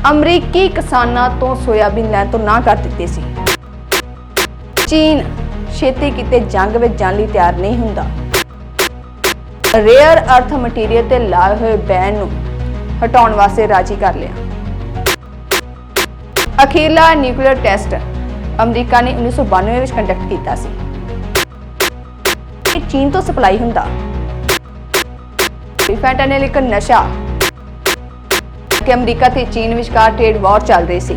ਅਮਰੀਕੀ ਕਿਸਾਨਾਂ ਤੋਂ ਸੋਇਆਬੀਨ ਲੈਣ ਤੋਂ ਨਾ ਕਰ ਦਿੱਤੀ ਸੀ। ਚੀਨ ਛੇਤੀ ਕਿਤੇ ਜੰਗ ਵਿੱਚ ਜਾਣ ਲਈ ਤਿਆਰ ਨਹੀਂ ਹੁੰਦਾ। ਰੇਅਰ ਅਰਥ ਮਟੀਰੀਅਲ ਤੇ ਲਾਏ ਹੋਏ ਬੈਨ ਨੂੰ ਹਟਾਉਣ ਵਾਸਤੇ ਰਾਜੀ ਕਰ ਲਿਆ। ਅਖੀਰਲਾ ਨਿਊਕਲੀਅਰ ਟੈਸਟ ਅਮਰੀਕਾ ਨੇ 1992 ਵਿੱਚ ਕੰਡਕਟ ਕੀਤਾ ਸੀ। ਇਹ ਚੀਨ ਤੋਂ ਸਪਲਾਈ ਹੁੰਦਾ। ਫੈਂਟਾਨਿਲ ਇੱਕ ਨਸ਼ਾ ਕਿ ਅਮਰੀਕਾ ਤੇ ਚੀਨ ਵਿਚਕਾਰ ਟ੍ਰੇਡ ਵਾਰ ਚੱਲ ਰਹੀ ਸੀ।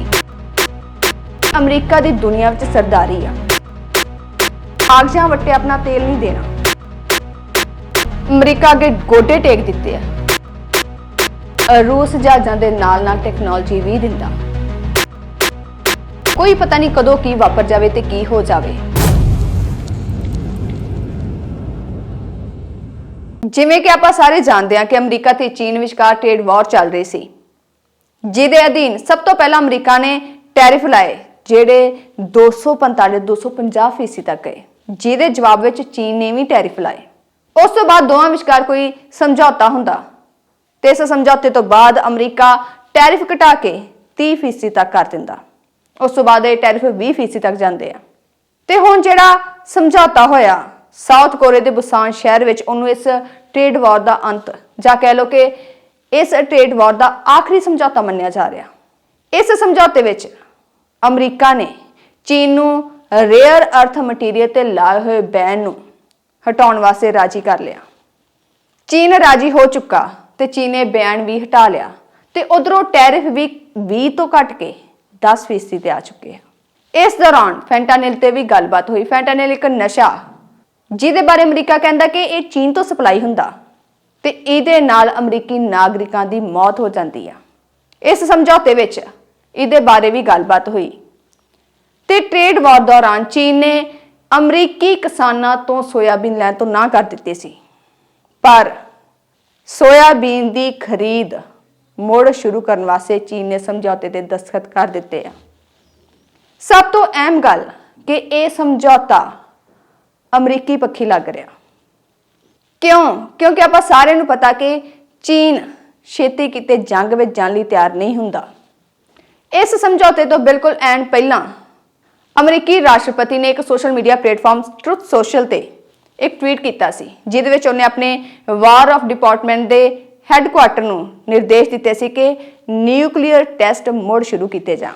ਅਮਰੀਕਾ ਦੀ ਦੁਨੀਆ ਵਿੱਚ ਸਰਦਾਰੀ ਆ। ਕਾਗਜ਼ਾਂ ਵੱਟੇ ਆਪਣਾ ਤੇਲ ਨਹੀਂ ਦੇਣਾ। ਅਮਰੀਕਾ ਅੱਗੇ ਗੋਡੇ ਟੇਕ ਦਿੱਤੇ ਆ। ਰੂਸ ਜਹਾਜ਼ਾਂ ਦੇ ਨਾਲ ਟੈਕਨੋਲੋਜੀ ਵੀ ਦਿੰਦਾ। ਕੋਈ ਪਤਾ ਨਹੀਂ ਕਦੋਂ ਕੀ ਵਾਪਰ ਜਾਵੇ ਤੇ ਕੀ ਹੋ ਜਾਵੇ। ਜਿਵੇਂ ਕਿ ਆਪਾਂ ਸਾਰੇ ਜਾਣਦੇ ਹਾਂ ਕਿ ਅਮਰੀਕਾ ਤੇ ਚੀਨ ਵਿਚਕਾਰ ਟ੍ਰੇਡ ਵਾਰ ਚੱਲ ਰਹੀ ਸੀ, ਜਿਹਦੇ ਅਧੀਨ ਸਭ ਤੋਂ ਪਹਿਲਾਂ ਅਮਰੀਕਾ ਨੇ ਟੈਰਿਫ ਲਾਏ ਜਿਹੜੇ 250% ਤੱਕ ਗਏ, ਜਿਹਦੇ ਜਵਾਬ ਵਿੱਚ ਚੀਨ ਨੇ ਵੀ ਟੈਰਿਫ ਲਾਏ। ਉਸ ਤੋਂ ਬਾਅਦ ਦੋਵਾਂ ਵਿਚਕਾਰ ਕੋਈ ਸਮਝੌਤਾ ਹੁੰਦਾ ਤੇ ਇਸ ਸਮਝੌਤੇ ਤੋਂ ਬਾਅਦ ਅਮਰੀਕਾ ਟੈਰਿਫ ਘਟਾ ਕੇ 30% ਤੱਕ ਕਰ ਦਿੰਦਾ। ਉਸ ਤੋਂ ਬਾਅਦ ਇਹ ਟੈਰਿਫ 20% ਤੱਕ ਜਾਂਦੇ ਆ। ਤੇ ਹੁਣ ਜਿਹੜਾ ਸਮਝੌਤਾ ਹੋਇਆ ਸਾਊਥ ਕੋਰੀਆ ਦੇ ਬੁਸਾਨ ਸ਼ਹਿਰ ਵਿੱਚ, ਉਹਨੂੰ ਇਸ ਟ੍ਰੇਡ ਵਾਰ ਦਾ ਅੰਤ ਜਾਂ ਕਹਿ ਲਓ ਕਿ ਇਸ ਟ੍ਰੇਡ ਵਾਰ ਦਾ ਆਖਰੀ ਸਮਝੌਤਾ ਮੰਨਿਆ ਜਾ ਰਿਹਾ। ਇਸ ਸਮਝੌਤੇ ਵਿੱਚ ਅਮਰੀਕਾ ਨੇ ਚੀਨ ਨੂੰ ਰੇਅਰ ਅਰਥ ਮਟੀਰੀਅਲ ਤੇ ਲਾਏ ਹੋਏ ਬੈਨ ਨੂੰ ਹਟਾਉਣ ਵਾਸਤੇ ਰਾਜੀ ਕਰ ਲਿਆ। ਚੀਨ ਰਾਜੀ ਹੋ ਚੁੱਕਾ ਤੇ ਚੀਨ ਨੇ ਬੈਨ ਵੀ ਹਟਾ ਲਿਆ ਤੇ ਉਧਰੋਂ ਟੈਰਿਫ ਵੀ 20 ਤੋਂ ਘਟ ਕੇ 10% ਤੇ ਆ ਚੁੱਕੇ ਆ। ਇਸ ਦੌਰਾਨ ਫੈਂਟਾਨਿਲ ਤੇ ਵੀ ਗੱਲਬਾਤ ਹੋਈ। ਫੈਂਟਾਨਿਲ ਇੱਕ ਨਸ਼ਾ ਜਿਹਦੇ ਬਾਰੇ ਅਮਰੀਕਾ ਕਹਿੰਦਾ ਕਿ ਇਹ ਚੀਨ ਤੋਂ ਸਪਲਾਈ ਹੁੰਦਾ ਤੇ ਇਹਦੇ ਨਾਲ ਅਮਰੀਕੀ ਨਾਗਰਿਕਾਂ ਦੀ ਮੌਤ ਹੋ ਜਾਂਦੀ ਆ। ਇਸ ਸਮਝੌਤੇ ਵਿੱਚ ਇਹਦੇ ਬਾਰੇ ਵੀ ਗੱਲਬਾਤ ਹੋਈ ਤੇ ਟ੍ਰੇਡ ਵਾਰ ਦੌਰਾਨ ਚੀਨ ਨੇ ਅਮਰੀਕੀ ਕਿਸਾਨਾਂ ਤੋਂ ਸੋਇਆਬੀਨ ਲੈਣ ਤੋਂ ਨਾ ਕਰ ਦਿੱਤੀ ਸੀ, ਪਰ ਸੋਇਆਬੀਨ ਦੀ ਖਰੀਦ ਮੁੜ ਸ਼ੁਰੂ ਕਰਨ ਵਾਸਤੇ ਚੀਨ ਨੇ ਸਮਝੌਤੇ ਤੇ ਦਸਤਖਤ ਕਰ ਦਿੱਤੇ ਆ। ਸਭ ਤੋਂ ਅਹਿਮ ਗੱਲ ਕਿ ਇਹ ਸਮਝੌਤਾ ਅਮਰੀਕੀ ਪੱਖੀ ਲੱਗ ਰਿਹਾ। ਕਿਉਂਕਿ ਆਪਾਂ ਸਾਰਿਆਂ ਨੂੰ ਪਤਾ ਕਿ ਚੀਨ ਛੇਤੀ ਕਿਤੇ ਜੰਗ ਵਿੱਚ ਜਾਣ ਲਈ ਤਿਆਰ ਨਹੀਂ ਹੁੰਦਾ। ਇਸ ਸਮਝੌਤੇ ਤੋਂ ਬਿਲਕੁਲ ਐਂਡ ਪਹਿਲਾਂ ਅਮਰੀਕੀ ਰਾਸ਼ਟਰਪਤੀ ਨੇ ਇੱਕ social media platform truth social ਤੇ ਇੱਕ ਟਵੀਟ ਕੀਤਾ ਸੀ, ਜਿਹਦੇ ਵਿੱਚ ਉਹਨੇ ਆਪਣੇ ਵਾਰ ਆਫ ਡਿਪਾਰਟਮੈਂਟ ਦੇ ਹੈੱਡਕੁਆਰਟਰ ਨੂੰ ਨਿਰਦੇਸ਼ ਦਿੱਤੇ ਸੀ ਕਿ ਨਿਊਕਲੀਅਰ ਟੈਸਟ ਮੁੜ ਸ਼ੁਰੂ ਕੀਤੇ ਜਾਣ।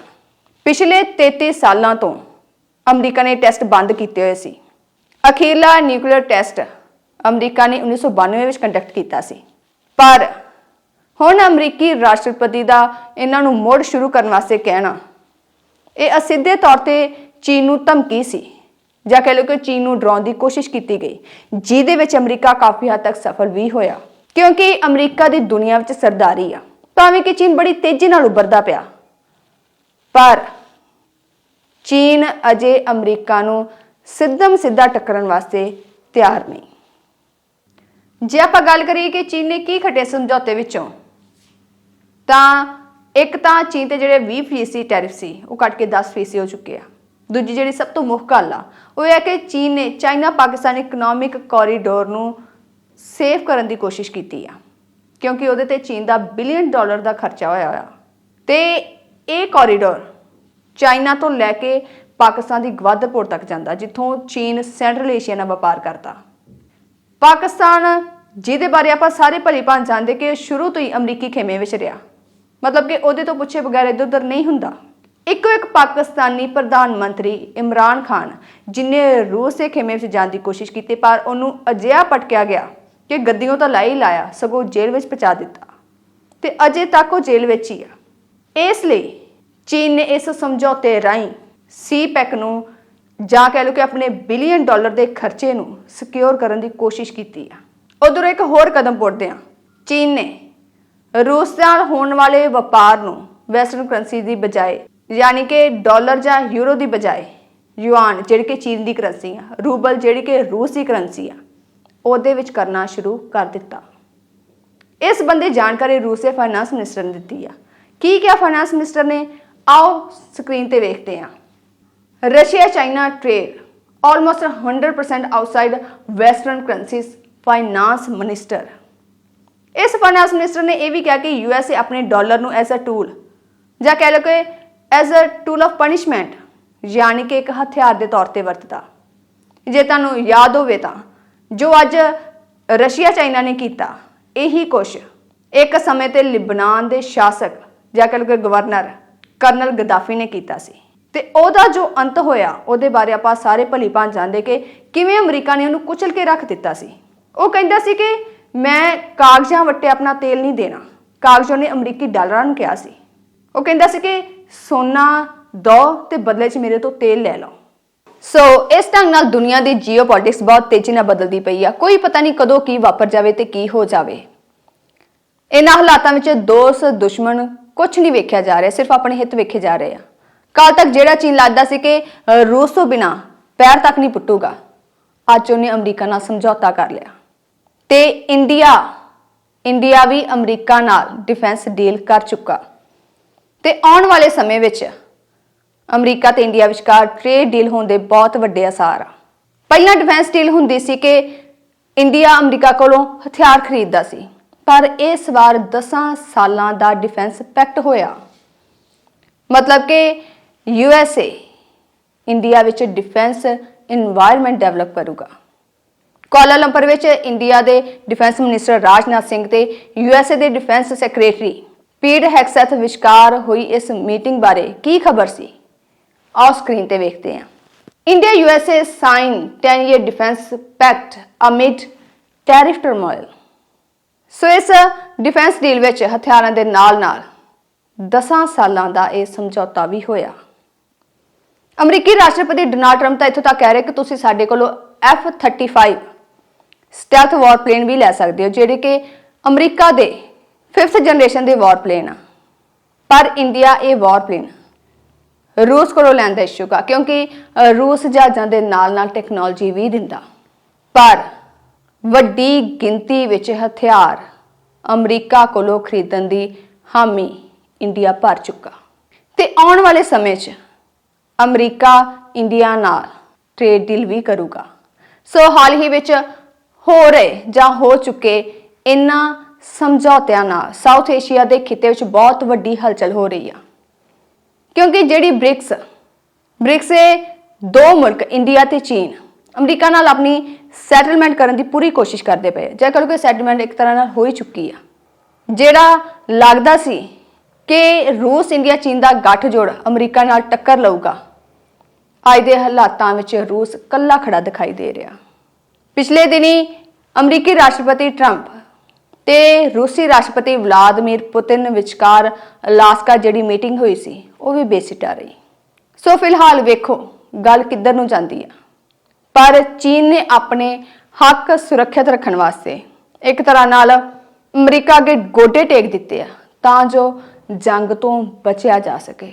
ਪਿਛਲੇ 33 ਸਾਲਾਂ ਤੋਂ ਅਮਰੀਕਾ ਨੇ ਟੈਸਟ ਬੰਦ ਕੀਤੇ ਹੋਏ ਸੀ। ਅਖੀਰਲਾ ਨਿਊਕਲੀਅਰ ਟੈਸਟ ਅਮਰੀਕਾ ਨੇ 1992 ਵਿੱਚ ਕੰਡਕਟ ਕੀਤਾ ਸੀ, ਪਰ ਹੁਣ ਅਮਰੀਕੀ ਰਾਸ਼ਟਰਪਤੀ ਦਾ ਇਹਨਾਂ ਨੂੰ ਮੁੜ ਸ਼ੁਰੂ ਕਰਨ ਵਾਸਤੇ ਕਹਿਣਾ ਇਹ ਅਸਿੱਧੇ ਤੌਰ ਤੇ ਚੀਨ ਨੂੰ ਧਮਕੀ ਸੀ ਜਾਂ ਕਹਿ ਲਓ ਕਿ ਚੀਨ ਨੂੰ ਡਰਾਉਣ ਦੀ ਕੋਸ਼ਿਸ਼ ਕੀਤੀ ਗਈ, ਜਿਹਦੇ ਵਿੱਚ ਅਮਰੀਕਾ ਕਾਫੀ ਹੱਦ ਤੱਕ ਸਫਲ ਵੀ ਹੋਇਆ। ਕਿਉਂਕਿ ਅਮਰੀਕਾ ਦੀ ਦੁਨੀਆ ਵਿੱਚ ਸਰਦਾਰੀ ਆ। ਭਾਵੇਂ ਕਿ ਚੀਨ ਬੜੀ ਤੇਜ਼ੀ ਨਾਲ ਉੱਭਰਦਾ ਪਿਆ, ਪਰ ਚੀਨ ਅਜੇ ਅਮਰੀਕਾ ਨੂੰ ਸਿੱਧਾ ਟੱਕਰਨ ਵਾਸਤੇ ਤਿਆਰ ਨਹੀਂ। ਜੇ ਆਪਾਂ ਗੱਲ ਕਰੀਏ ਕਿ ਚੀਨ ਨੇ ਕੀ ਖੱਟਿਆ ਸਮਝੌਤੇ ਵਿੱਚੋਂ, ਤਾਂ ਇੱਕ ਤਾਂ ਚੀਨ ਤੇ ਜਿਹੜੇ 20% ਟੈਰਿਫ ਸੀ ਉਹ ਘਟ ਕੇ 10% ਹੋ ਚੁੱਕੇ ਆ। ਦੂਜੀ ਜਿਹੜੀ ਸਭ ਤੋਂ ਮੁੱਖ ਗੱਲ ਆ ਉਹ ਇਹ ਹੈ ਕਿ ਚੀਨ ਨੇ ਚਾਈਨਾ ਪਾਕਿਸਤਾਨ ਇਕਨੋਮਿਕ ਕੋਰੀਡੋਰ ਨੂੰ ਸੇਵ ਕਰਨ ਦੀ ਕੋਸ਼ਿਸ਼ ਕੀਤੀ ਆ, ਕਿਉਂਕਿ ਉਹਦੇ ਤੇ ਚੀਨ ਦਾ $1 ਬਿਲੀਅਨ ਦਾ ਖਰਚਾ ਹੋਇਆ ਤੇ ਇਹ ਕੋਰੀਡੋਰ ਚਾਈਨਾ ਤੋਂ ਲੈ ਕੇ ਪਾਕਿਸਤਾਨ ਦੀ ਗਵਾਦਰਪੁਰ ਤੱਕ ਜਾਂਦਾ, ਜਿੱਥੋਂ ਚੀਨ ਸੈਂਟਰਲ ਏਸ਼ੀਆ ਨਾਲ ਵਪਾਰ ਕਰਦਾ। ਪਾਕਿਸਤਾਨ ਜਿਹਦੇ ਬਾਰੇ ਆਪਾਂ ਸਾਰੇ ਭਲੀ ਭਾਂਤ ਜਾਣਦੇ ਕਿ ਸ਼ੁਰੂ ਤੋਂ ਹੀ ਅਮਰੀਕੀ ਖੇਮੇ ਵਿੱਚ ਰਿਹਾ, ਮਤਲਬ ਕਿ ਉਹਦੇ ਤੋਂ ਪੁੱਛੇ ਬਗੈਰ ਇੱਧਰ ਉੱਧਰ ਨਹੀਂ ਹੁੰਦਾ। ਇੱਕ ਪਾਕਿਸਤਾਨੀ ਪ੍ਰਧਾਨ ਮੰਤਰੀ ਇਮਰਾਨ ਖਾਨ ਜਿਹਨੇ ਰੂਸ ਦੇ ਖੇਮੇ ਵਿੱਚ ਜਾਣ ਦੀ ਕੋਸ਼ਿਸ਼ ਕੀਤੀ, ਪਰ ਉਹਨੂੰ ਅਜਿਹਾ ਪਟਕਿਆ ਗਿਆ ਕਿ ਗੱਦੀਆਂ ਤਾਂ ਲਾਇਆ ਸਗੋਂ ਜੇਲ੍ਹ ਵਿੱਚ ਪਹੁੰਚਾ ਦਿੱਤਾ ਤੇ ਅਜੇ ਤੱਕ ਉਹ ਜੇਲ੍ਹ ਵਿੱਚ ਹੀ ਆ। ਇਸ ਲਈ ਚੀਨ ਨੇ ਇਸ ਸਮਝੌਤੇ ਰਾਹੀਂ ਸੀਪੈਕ ਨੂੰ ਜਾਂ ਕਹਿ ਲਓ ਕਿ ਆਪਣੇ $1 ਬਿਲੀਅਨ ਦੇ ਖਰਚੇ ਨੂੰ ਸਿਕਿਉਰ ਕਰਨ ਦੀ ਕੋਸ਼ਿਸ਼ ਕੀਤੀ ਆ। ਉਧਰ ਇੱਕ ਹੋਰ ਕਦਮ ਪੁੱਟਦੇ ਆ, ਚੀਨ ਨੇ ਰੂਸ ਨਾਲ ਹੋਣ ਵਾਲੇ ਵਪਾਰ ਨੂੰ ਵੈਸਟਰਨ ਕਰੰਸੀ ਦੀ ਬਜਾਏ, ਯਾਨੀ ਕਿ ਡਾਲਰ ਜਾਂ ਯੂਰੋ ਦੀ ਬਜਾਏ ਯੂਆਨ ਜਿਹੜੀ ਕਿ ਚੀਨ ਦੀ ਕਰੰਸੀ ਆ, ਰੂਬਲ ਜਿਹੜੀ ਕਿ ਰੂਸ ਦੀ ਕਰੰਸੀ ਆ, ਉਹਦੇ ਵਿੱਚ ਕਰਨਾ ਸ਼ੁਰੂ ਕਰ ਦਿੱਤਾ। ਇਸ ਬੰਦੇ ਜਾਣਕਾਰੀ ਰੂਸ ਦੇ ਫਾਈਨਾਂਸ ਮਿਨਿਸਟਰ ਨੇ ਦਿੱਤੀ ਆ। ਕੀ ਕਿਹਾ ਫਾਈਨਾਂਸ ਮਿਨਿਸਟਰ ਨੇ, ਆਓ ਸਕਰੀਨ ਤੇ ਵੇਖਦੇ ਆ। Russia China trade almost 100% outside western currencies, finance minister. ਇਸ ਫਾਈਨਾਂਸ ਮਿਨਿਸਟਰ ਨੇ ਇਹ ਵੀ ਕਿਹਾ ਕਿ USA ਆਪਣੇ ਡਾਲਰ ਨੂੰ ਐਜ਼ ਅ ਟੂਲ ਜਾਂ ਕਹਿ ਲਓ ਕਿ as a tool of punishment, ਯਾਨੀ ਕਿ ਇੱਕ ਹਥਿਆਰ ਦੇ ਤੌਰ ਤੇ ਵਰਤਦਾ। ਜੇ ਤੁਹਾਨੂੰ ਯਾਦ ਹੋਵੇ ਤਾਂ ਜੋ ਅੱਜ ਰਸ਼ੀਆ ਚਾਈਨਾ ਨੇ ਕੀਤਾ, ਇਹੀ ਕੁਛ ਇੱਕ ਸਮੇਂ ਤੇ ਲਿਬਨਾਨ ਦੇ ਸ਼ਾਸਕ ਜਾਂ ਕਹਿ ਲਓ ਕਿ ਗਵਰਨਰ ਕਰਨਲ ਗਦਾਫੀ ਨੇ ਕੀਤਾ ਸੀ। ਤੇ ਉਹਦਾ ਜੋ ਅੰਤ ਹੋਇਆ ਉਹਦੇ ਬਾਰੇ ਆਪਾਂ ਸਾਰੇ ਭਲੀ ਭਾਂਤ ਜਾਣਦੇ ਕਿ ਕਿਵੇਂ ਅਮਰੀਕਾ ਨੇ ਉਹਨੂੰ ਕੁਚਲ ਕੇ ਰੱਖ ਦਿੱਤਾ ਸੀ। ਉਹ ਕਹਿੰਦਾ ਸੀ ਕਿ ਮੈਂ ਕਾਗਜ਼ਾਂ ਵੱਟੇ ਆਪਣਾ ਤੇਲ ਨਹੀਂ ਦੇਣਾ। ਕਾਗਜ਼ਾਂ ਨੇ ਅਮਰੀਕੀ ਡਾਲਰਾਂ ਨੂੰ ਕਿਹਾ ਸੀ। ਉਹ ਕਹਿੰਦਾ ਸੀ ਕਿ ਸੋਨਾ ਦੋ ਤੇ ਬਦਲੇ 'ਚ ਮੇਰੇ ਤੋਂ ਤੇਲ ਲੈ ਲਓ। ਸੋ ਇਸ ਢੰਗ ਨਾਲ ਦੁਨੀਆ ਦੀ ਜੀਓਪੋਲਿਟਿਕਸ ਬਹੁਤ ਤੇਜ਼ੀ ਨਾਲ ਬਦਲਦੀ ਪਈ ਆ। ਕੋਈ ਪਤਾ ਨਹੀਂ ਕਦੋਂ ਕੀ ਵਾਪਰ ਜਾਵੇ ਤੇ ਕੀ ਹੋ ਜਾਵੇ। ਇਹਨਾਂ ਹਾਲਾਤਾਂ ਵਿੱਚ ਦੋਸਤ ਦੁਸ਼ਮਣ ਕੁਝ ਨਹੀਂ ਵੇਖਿਆ ਜਾ ਰਿਹਾ, ਸਿਰਫ ਆਪਣੇ ਹਿੱਤ ਵੇਖੇ ਜਾ ਰਹੇ ਆ। ਕੱਲ ਤੱਕ ਜਿਹੜਾ ਚੀਨ ਲੱਗਦਾ ਸੀ ਕਿ ਰੂਸ ਤੋਂ ਬਿਨਾ ਪੈਰ ਤੱਕ ਨਹੀਂ ਪੁੱਟੂਗਾ, ਅੱਜ ਉਹਨੇ ਅਮਰੀਕਾ ਨਾਲ ਸਮਝੌਤਾ ਕਰ ਲਿਆ। ਤੇ ਇੰਡੀਆ ਵੀ ਅਮਰੀਕਾ ਨਾਲ ਡਿਫੈਂਸ ਡੀਲ ਕਰ ਚੁੱਕਾ। ਤੇ ਆਉਣ ਵਾਲੇ ਸਮੇਂ ਵਿੱਚ ਅਮਰੀਕਾ ਤੇ ਇੰਡੀਆ ਵਿਚਕਾਰ ਟ੍ਰੇਡ ਡੀਲ ਹੋਣ ਦੇ ਬਹੁਤ ਵੱਡੇ ਆਸਾਰ ਆ। ਪਹਿਲਾਂ ਡਿਫੈਂਸ ਡੀਲ ਹੁੰਦੀ ਸੀ ਕਿ ਇੰਡੀਆ ਅਮਰੀਕਾ ਕੋਲੋਂ ਹਥਿਆਰ ਖਰੀਦਦਾ ਸੀ, ਪਰ ਇਸ ਵਾਰ 10 ਸਾਲਾਂ ਦਾ ਡਿਫੈਂਸ ਪੈਕਟ ਹੋਇਆ। ਮਤਲਬ ਕਿ USA ਇੰਡੀਆ ਵਿੱਚ ਡਿਫੈਂਸ ਇਨਵਾਇਰਨਮੈਂਟ ਡਿਵੈਲਪ ਕਰੂਗਾ। ਕੁਆਲਾਲੰਪਰ ਵਿੱਚ ਇੰਡੀਆ ਦੇ ਡਿਫੈਂਸ ਮਿਨਿਸਟਰ ਰਾਜਨਾਥ ਸਿੰਘ ਤੇ USA ਦੇ ਡਿਫੈਂਸ ਸੈਕਟਰੀ ਪੀਟ ਹੈਗਸੈਥ ਵਿਚਕਾਰ ਹੋਈ ਇਸ ਮੀਟਿੰਗ ਬਾਰੇ ਕੀ ਖਬਰ ਸੀ, ਆਓ ਸਕਰੀਨ ਤੇ ਵੇਖਦੇ ਹਾਂ। India USA sign 10-year defense pact amid tariff turmoil। ਸੋ ਇਸ ਡਿਫੈਂਸ ਡੀਲ ਵਿੱਚ ਹਥਿਆਰਾਂ ਦੇ ਨਾਲ-ਨਾਲ 10 ਸਾਲਾਂ ਦਾ ਇਹ ਸਮਝੌਤਾ ਵੀ ਹੋਇਆ। ਅਮਰੀਕੀ ਰਾਸ਼ਟਰਪਤੀ ਡੋਨਾਲਡ ਟਰੰਪ ਤਾਂ ਇੱਥੋਂ ਤੱਕ ਕਹਿ ਰਹੇ ਕਿ ਤੁਸੀਂ ਸਾਡੇ ਕੋਲੋਂ F-35 ਸਟੈਲਥ ਵਾਰ ਪਲੇਨ ਵੀ ਲੈ ਸਕਦੇ ਹੋ, ਜਿਹੜੇ ਕਿ ਅਮਰੀਕਾ ਦੇ 5th ਜਨਰੇਸ਼ਨ ਦੇ ਵਾਰ ਪਲੇਨ ਆ। ਪਰ ਇੰਡੀਆ ਇਹ ਵਾਰ ਪਲੇਨ ਰੂਸ ਕੋਲੋਂ ਲੈਣ ਦਾ ਇਛੁਕ ਆ, ਕਿਉਂਕਿ ਰੂਸ ਜਹਾਜ਼ਾਂ ਦੇ ਨਾਲ-ਨਾਲ ਟੈਕਨੋਲੋਜੀ ਵੀ ਦਿੰਦਾ। ਪਰ ਵੱਡੀ ਗਿਣਤੀ ਵਿੱਚ ਹਥਿਆਰ ਅਮਰੀਕਾ ਕੋਲੋਂ ਖਰੀਦਣ ਦੀ ਹਾਮੀ ਇੰਡੀਆ ਭਰ ਚੁੱਕਾ ਤੇ ਆਉਣ ਵਾਲੇ ਸਮੇਂ 'ਚ ਅਮਰੀਕਾ ਇੰਡੀਆ ਨਾਲ ਟ੍ਰੇਡ ਡੀਲ ਵੀ ਕਰੂਗਾ। ਸੋ ਹਾਲ ਹੀ ਵਿੱਚ ਹੋ ਰਹੇ ਜਾਂ ਹੋ ਚੁੱਕੇ ਇਹਨਾਂ ਸਮਝੌਤਿਆਂ ਨਾਲ ਸਾਊਥ ਏਸ਼ੀਆ ਦੇ ਖਿੱਤੇ ਵਿੱਚ ਬਹੁਤ ਵੱਡੀ ਹਲਚਲ ਹੋ ਰਹੀ ਆ, ਕਿਉਂਕਿ ਜਿਹੜੀ ਬ੍ਰਿਕਸ ਇਹ ਦੋ ਮੁਲਕ ਇੰਡੀਆ ਤੇ ਚੀਨ ਅਮਰੀਕਾ ਨਾਲ ਆਪਣੀ ਸੈਟਲਮੈਂਟ ਕਰਨ ਦੀ ਪੂਰੀ ਕੋਸ਼ਿਸ਼ ਕਰਦੇ ਪਏ। ਜੇ ਕਹੋ ਕਿ ਸੈਟਲਮੈਂਟ ਇੱਕ ਤਰ੍ਹਾਂ ਨਾਲ ਹੋ ਹੀ ਚੁੱਕੀ ਆ। ਜਿਹੜਾ ਲੱਗਦਾ ਸੀ ਕਿ ਰੂਸ ਇੰਡੀਆ ਚੀਨ ਦਾ ਗੱਠਜੋੜ ਅਮਰੀਕਾ ਨਾਲ ਟੱਕਰ ਲਊਗਾ, ਅੱਜ ਦੇ ਹਾਲਾਤਾਂ ਵਿੱਚ ਰੂਸ ਕੱਲਾ ਖੜਾ ਦਿਖਾਈ ਦੇ ਰਿਹਾ। ਪਿਛਲੇ ਦਿਨੀ ਅਮਰੀਕੀ ਰਾਸ਼ਟਰਪਤੀ ਟਰੰਪ ਤੇ ਰੂਸੀ ਰਾਸ਼ਟਰਪਤੀ ਵਲਾਦੀਮੀਰ ਪੁਤਿਨ ਵਿਚਕਾਰ ਅਲਾਸਕਾ ਜਿਹੜੀ ਮੀਟਿੰਗ ਹੋਈ ਸੀ ਉਹ ਵੀ ਬੇਸਿੱਟਾ ਰਹੀ। ਸੋ ਫਿਲਹਾਲ ਵੇਖੋ ਗੱਲ ਕਿੱਧਰ ਨੂੰ ਜਾਂਦੀ ਆ। ਪਰ ਚੀਨ ਨੇ ਆਪਣੇ ਹੱਕ ਸੁਰੱਖਿਅਤ ਰੱਖਣ ਵਾਸਤੇ ਇੱਕ ਤਰ੍ਹਾਂ ਨਾਲ ਅਮਰੀਕਾ ਅੱਗੇ ਗੋਡੇ ਟੇਕ ਦਿੱਤੇ ਆ ਤਾਂ ਜੋ ਜੰਗ ਤੋਂ ਬਚਿਆ ਜਾ ਸਕੇ।